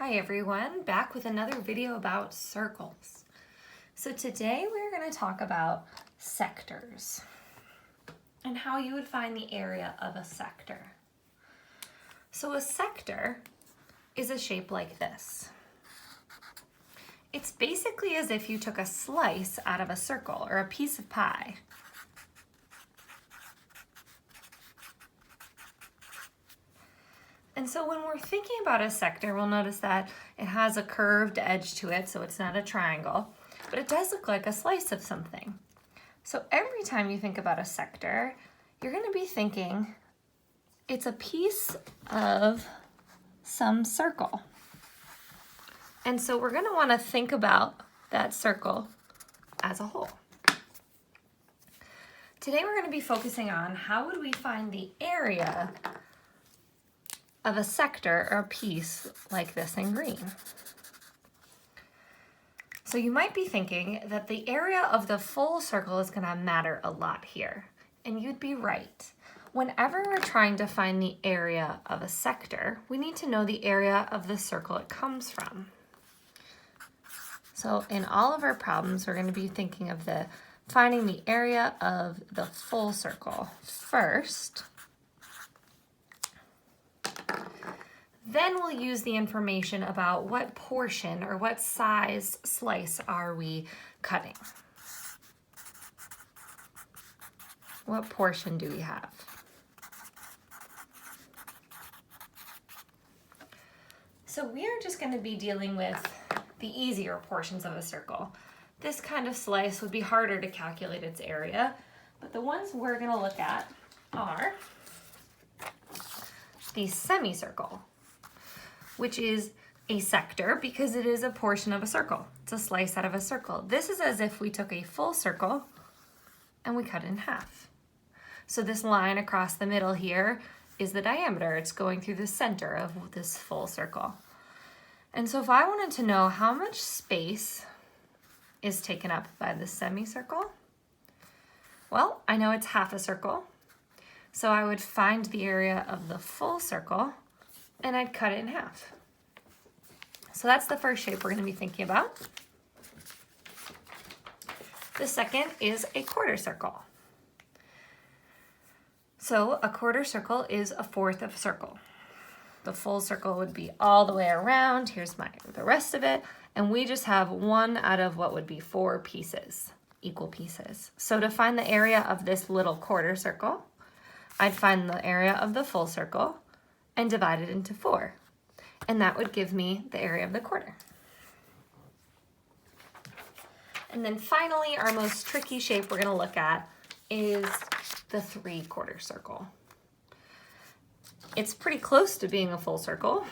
Hi everyone, back with another video about circles. So today we're going to talk about sectors and how you would find the area of a sector. So a sector is a shape like this. It's basically as if you took a slice out of a circle or a piece of pie. And so when we're thinking about a sector, we'll notice that it has a curved edge to it, so it's not a triangle, but it does look like a slice of something. So every time you think about a sector, you're going to be thinking it's a piece of some circle. And so we're going to want to think about that circle as a whole. Today we're going to be focusing on how would we find the area of a sector or a piece like this in green. So you might be thinking that the area of the full circle is going to matter a lot here, and you'd be right. Whenever we're trying to find the area of a sector, we need to know the area of the circle it comes from. So in all of our problems, we're going to be thinking of finding the area of the full circle first. Then we'll use the information about what portion or what size slice are we cutting. What portion do we have? So we are just going to be dealing with the easier portions of a circle. This kind of slice would be harder to calculate its area, but the ones we're going to look at are the semicircle, which is a sector because it is a portion of a circle. It's a slice out of a circle. This is as if we took a full circle and we cut it in half. So this line across the middle here is the diameter. It's going through the center of this full circle. And so if I wanted to know how much space is taken up by the semicircle, well, I know it's half a circle. So I would find the area of the full circle and I'd cut it in half. So that's the first shape we're going to be thinking about. The second is a quarter circle. So a quarter circle is a fourth of a circle. The full circle would be all the way around. Here's the rest of it. And we just have one out of what would be four pieces, equal pieces. So to find the area of this little quarter circle, I'd find the area of the full circle and divide it into 4. And that would give me the area of the quarter. And then finally, our most tricky shape we're going to look at is the 3/4 circle. It's pretty close to being a full circle,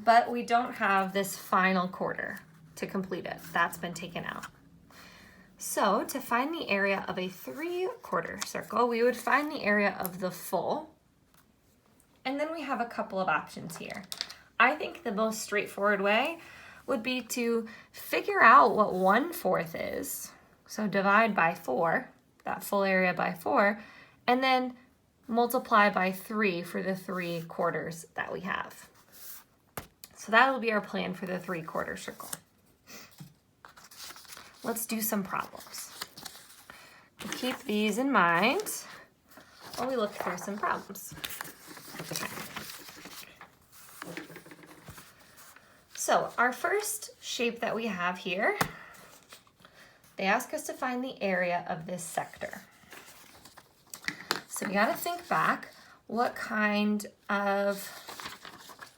but we don't have this final quarter to complete it. That's been taken out. So to find the area of a 3/4 circle, we would find the area of the full. And then we have a couple of options here. I think the most straightforward way would be to figure out what 1/4 is. So divide by 4, that full area by 4, and then multiply by 3 for the 3/4 that we have. So that will be our plan for the 3/4 circle. Let's do some problems. We'll keep these in mind while we look through some problems. Okay. So our first shape that we have here, they ask us to find the area of this sector. So we got to think back, what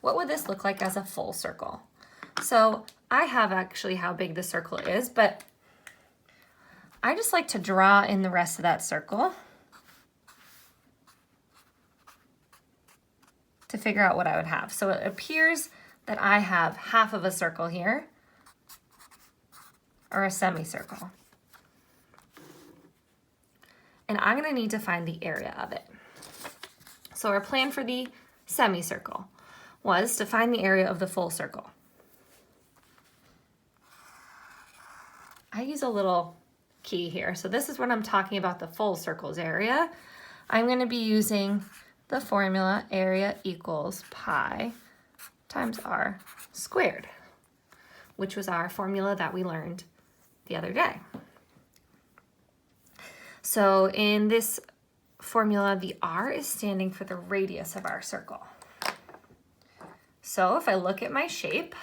would this look like as a full circle? So I have actually how big the circle is, but I just like to draw in the rest of that circle to figure out what I would have. So it appears that I have half of a circle here, or a semicircle. And I'm going to need to find the area of it. So our plan for the semicircle was to find the area of the full circle. I use a little key here. So this is when I'm talking about the full circle's area. I'm going to be using the formula area equals pi times r squared, which was our formula that we learned the other day. So in this formula, the r is standing for the radius of our circle. So if I look at my shape,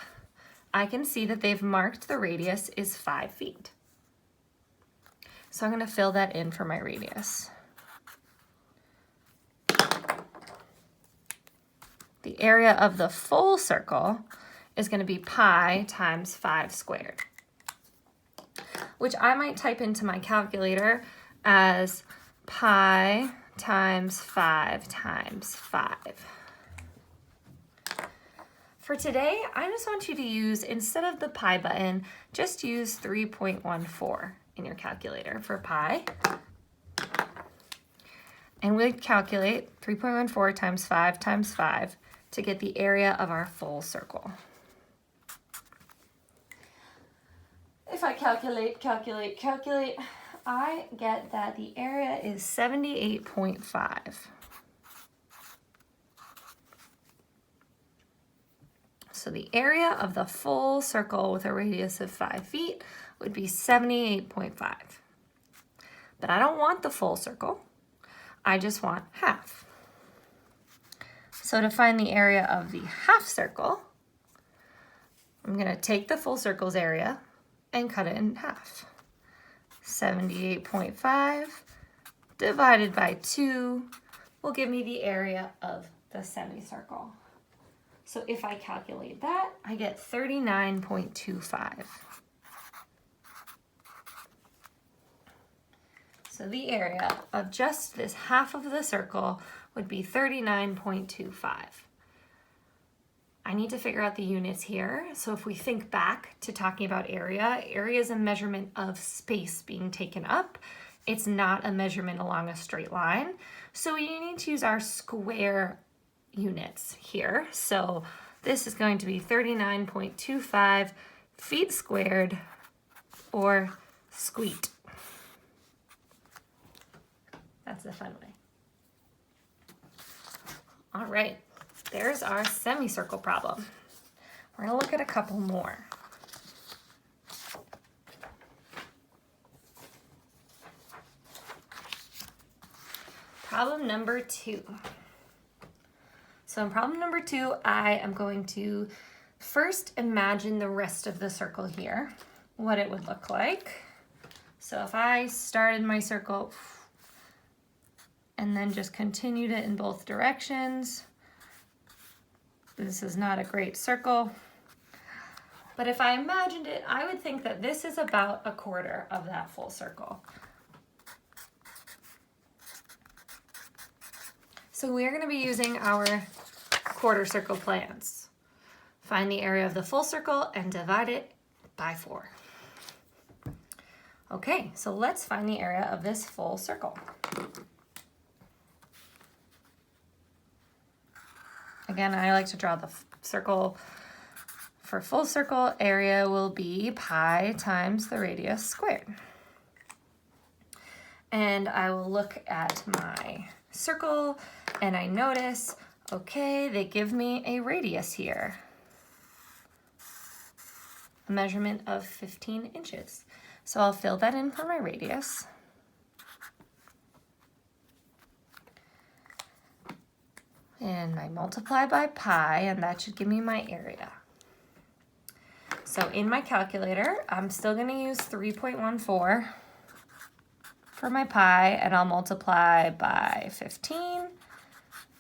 I can see that they've marked the radius is 5 feet. So I'm going to fill that in for my radius. The area of the full circle is going to be pi times 5 squared, which I might type into my calculator as pi times 5 times 5. For today, I just want you to use, instead of the pi button, just use 3.14 in your calculator for pi. And we calculate 3.14 times 5 to get the area of our full circle. If I calculate, I get that the area is 78.5. So the area of the full circle with a radius of 5 feet would be 78.5. But I don't want the full circle. I just want half. So to find the area of the half circle, I'm going to take the full circle's area and cut it in half. 78.5 divided by 2 will give me the area of the semicircle. So if I calculate that, I get 39.25. So the area of just this half of the circle would be 39.25. I need to figure out the units here. So if we think back to talking about area is a measurement of space being taken up. It's not a measurement along a straight line. So we need to use our square units here. So this is going to be 39.25 feet squared, or squeet. That's the fun way. All right, there's our semicircle problem. We're gonna look at a couple more. Problem number 2. So in problem number 2, I am going to first imagine the rest of the circle here, what it would look like. So if I started my circle and then just continued it in both directions, this is not a great circle. But if I imagined it, I would think that this is about a quarter of that full circle. So we're going to be using our quarter circle plans. Find the area of the full circle and divide it by 4. Okay, so let's find the area of this full circle. Again, I like to draw the circle. For full circle, area will be pi times the radius squared. And I will look at my circle and I notice, okay, they give me a radius here. A measurement of 15 inches. So I'll fill that in for my radius. And I multiply by pi, and that should give me my area. So in my calculator, I'm still going to use 3.14 for my pi, and I'll multiply by 15,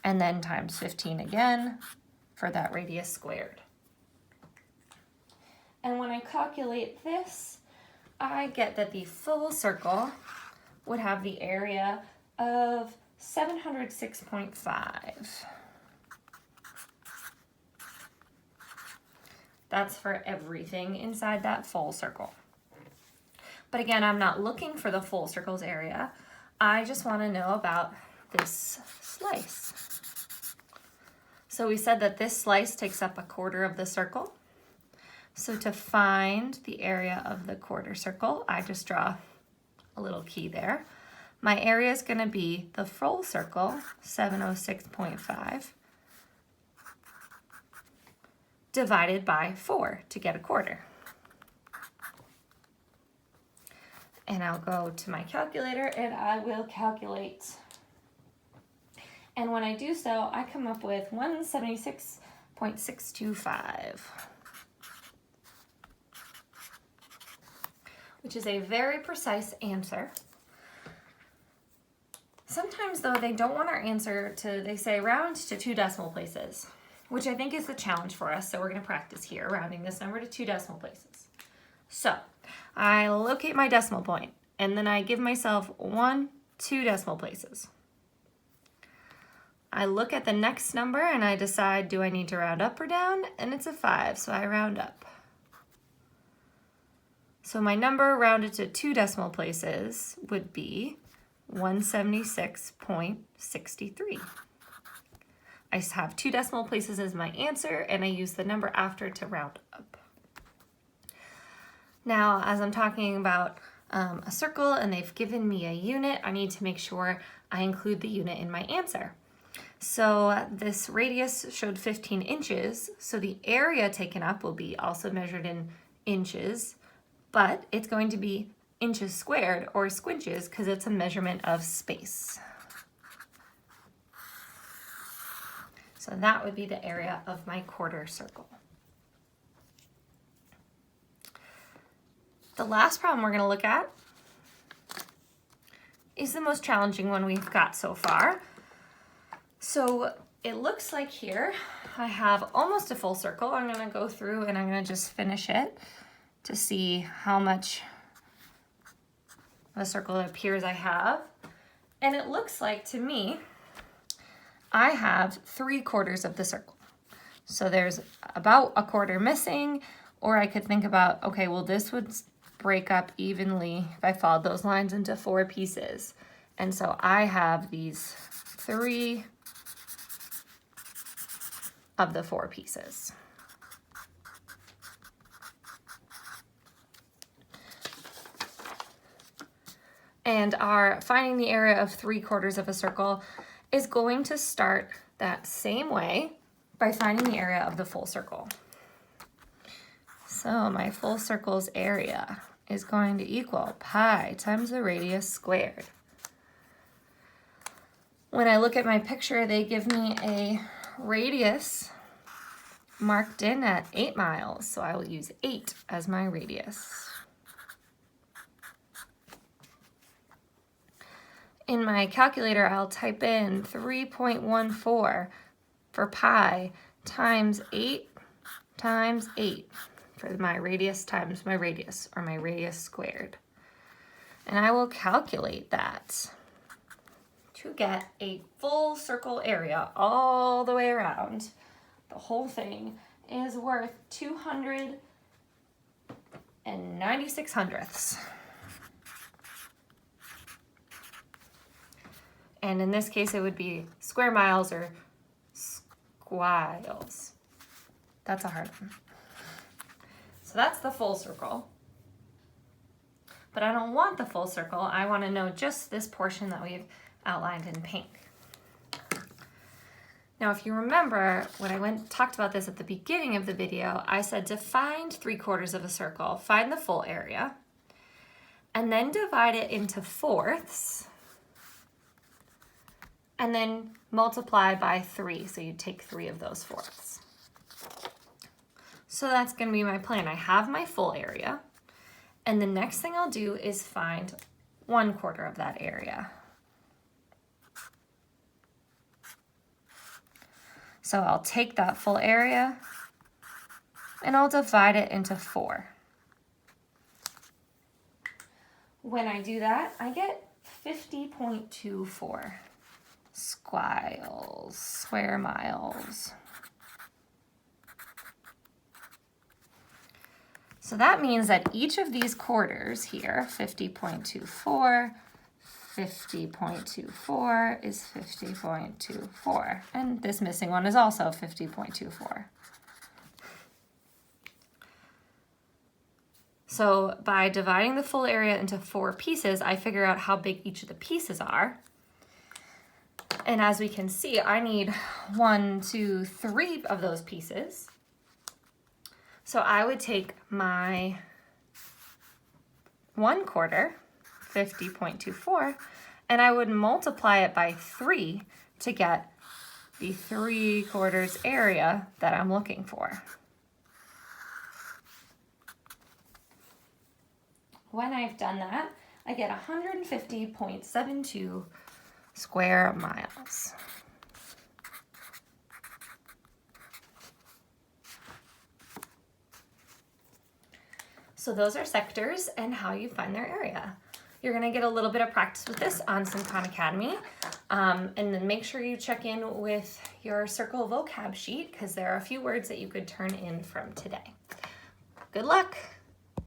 and then times 15 again for that radius squared. And when I calculate this, I get that the full circle would have the area of 706.5. That's for everything inside that full circle. But again, I'm not looking for the full circle's area. I just want to know about this slice. So we said that this slice takes up a quarter of the circle. So to find the area of the quarter circle, I just draw a little key there. My area is going to be the full circle, 706.5, divided by 4 to get a quarter. And I'll go to my calculator and I will calculate. And when I do so, I come up with 176.625, which is a very precise answer. Sometimes though, they don't want our answer to, they say round to 2 decimal places, which I think is the challenge for us. So we're gonna practice here, rounding this number to 2 decimal places. So I locate my decimal point and then I give myself 1, 2 decimal places. I look at the next number and I decide, do I need to round up or down? And it's a 5, so I round up. So my number rounded to 2 decimal places would be 176.63. I have 2 decimal places as my answer, and I use the number after to round up. Now, as I'm talking about a circle and they've given me a unit, I need to make sure I include the unit in my answer. So this radius showed 15 inches, so the area taken up will be also measured in inches, but it's going to be inches squared or squinches because it's a measurement of space. So that would be the area of my quarter circle. The last problem we're going to look at is the most challenging one we've got so far. So it looks like here I have almost a full circle. I'm going to go through and I'm going to just finish it to see how much of a circle it appears I have. And it looks like to me I have 3/4 of the circle. So there's about a quarter missing, or I could think about, okay, well this would break up evenly if I followed those lines into 4 pieces. And so I have these 3 of the 4 pieces. And our finding the area of 3/4 of a circle is going to start that same way by finding the area of the full circle. So my full circle's area is going to equal pi times the radius squared. When I look at my picture, they give me a radius marked in at 8 miles, so I will use 8 as my radius. In my calculator, I'll type in 3.14 for pi times 8 times 8 for my radius times my radius, or my radius squared. And I will calculate that to get a full circle area all the way around. The whole thing is worth 296 hundredths. And in this case, it would be square miles or squiles. That's a hard one. So that's the full circle. But I don't want the full circle. I want to know just this portion that we've outlined in pink. Now, if you remember, when I talked about this at the beginning of the video, I said to find 3/4 of a circle, find the full area, and then divide it into fourths, and then multiply by 3. So you take 3 of those fourths. So that's going to be my plan. I have my full area, and the next thing I'll do is find 1/4 of that area. So I'll take that full area and I'll divide it into 4. When I do that, I get 50.24 square miles. So that means that each of these quarters here, 50.24, 50.24 is 50.24. And this missing one is also 50.24. So by dividing the full area into 4 pieces, I figure out how big each of the pieces are. And as we can see, I need 1, 2, 3 of those pieces. So I would take my 1/4, 50.24, and I would multiply it by 3 to get the 3/4 area that I'm looking for. When I've done that, I get 150.72 square miles. So those are sectors and how you find their area. You're gonna get a little bit of practice with this on SimCon Academy. And then make sure you check in with your circle vocab sheet because there are a few words that you could turn in from today. Good luck.